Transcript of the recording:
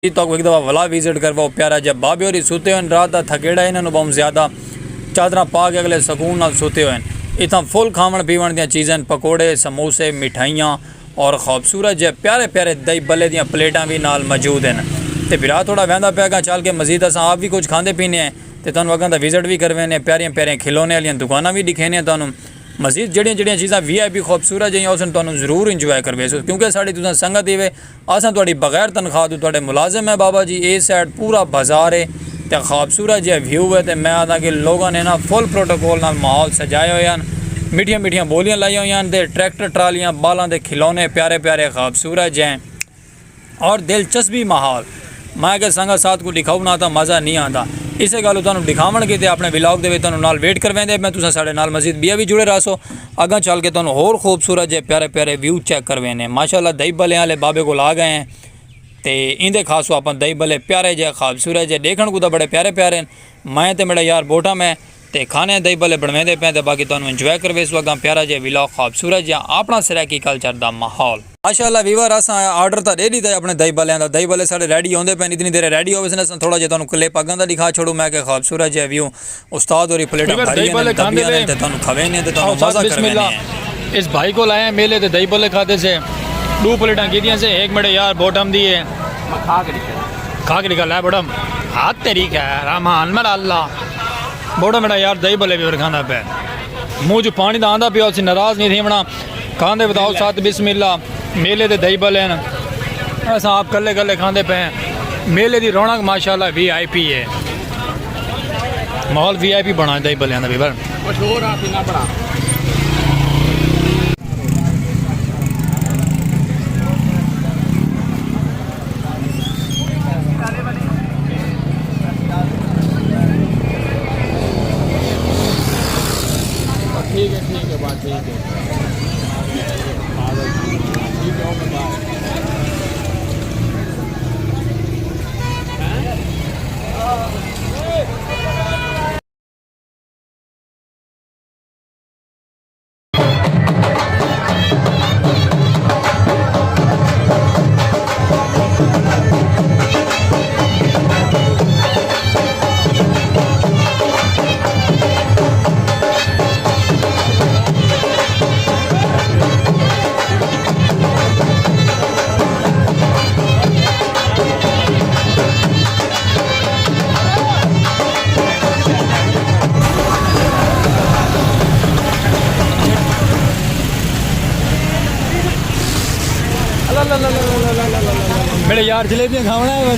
तो एक दफ़ा वला विजिट करवाओ प्यारा जब बाबे होरी सुते हुए रात का थकेड़ा इन्होंने बहुत ज़्यादा चादर पा के अगले सुकून नाल सुते हुए इतना फुल खावन पीवन दियाँ चीज़ें पकौड़े समोसे मिठाइयाँ और खूबसूरत जो प्यारे प्यारे दही भल्ले दियाँ प्लेटां भी नाल मौजूद हैं। तो बिरा थोड़ा वहदा पैगा चल के मजीद अस आप भी कुछ खाते पीने हैं तो तुहानू अगों दा विजिट भी करवाने प्यारियां प्यारियां खिलौने वाली दुकाना भी दिखेने तुहानू मजीद जड़ियाँ जड़ियाँ चीज़ां VIP खूबसूरत जिहियां उस तुहानू जरूर इंजॉय करवे क्योंकि साड़ी तुसें संगत इवे असां तुहाडी बगैर तनख्वाह तो तुहाडे मुलाजिम है बाबा जी। ए साइड पूरा बाजार है तो खूबसूरत जो व्यू है तो मैं आदा कि लोगों ने ना फुल प्रोटोकॉल नाल माहौल सजाए हुए हैं मिठिया मिठिया बोलियां लाई हुई हैं तो ट्रैक्टर ट्रालियां बालों के खिलौने प्यारे प्यारे खूबसूरत जैं और दिलचस्पी माहौल मैं कि संगत साथ को दिखाऊ ना तो मज़ा नहीं आता इस गल तुहानू दिखावणगे तो अपने विलॉग के तुहानू नाल वेट करवाते मैं तुसें साडे नाल मजीद बिया भी जुड़े रहो अगं चल के तुहानू होर खूबसूरत जे प्यारे प्यारे व्यू चेक करवाने माशाअल्लाह दही भल्ले वाले बाबे को आ गए हैं तो इंदे खासो आप दही भल्ले प्यारे जे खूबसूरत जे देखण को तो बड़े प्यारे प्यारे मैं तो मेरा यार बोटा में तो खाने दही भल्ले बनवाते पे तो बाकी तुहानू इंजॉय करवे इस वक्त प्यारा जे विलॉग खूबसूरत जे अपना सराकी कल्चर का माहौल माशाअल्लाह वीवर अस आर्डर तो दे दीता अपने दही भल्ले का दही भल्ले साढ़े रेडी होंगे पे इतनी देर रेडी हो थोड़ा जो क्लिप अगों का दिखा छोड़ू मैं कि खूबसूरत जो व्यू उस्ताद और प्लेट खवे इस भाई को लाए मेले ते दही भल्ले खाते से 2 प्लेटा की से एक मेरे यार बोटम दी है खा के निकल है बोटम हाथ तरीक है रहमान मेरा अल्लाह बोटम मेरा यार दही भल्ले भी खाना पे मुँह जो पानी का आंदा पिया नाराज़ नहीं थी बना खाते बताओ साथ बिस्मिल्लाह मेले दे दही भल्ले असा आप कल्ले कल्ले खाते पे मेले की रौनक माशाल्लाह VIP है माहौल VIP बना दही भल्ले का भी बड़ा ठीक है बात ठीक है मेरे यार जलेबियाँ खावना है।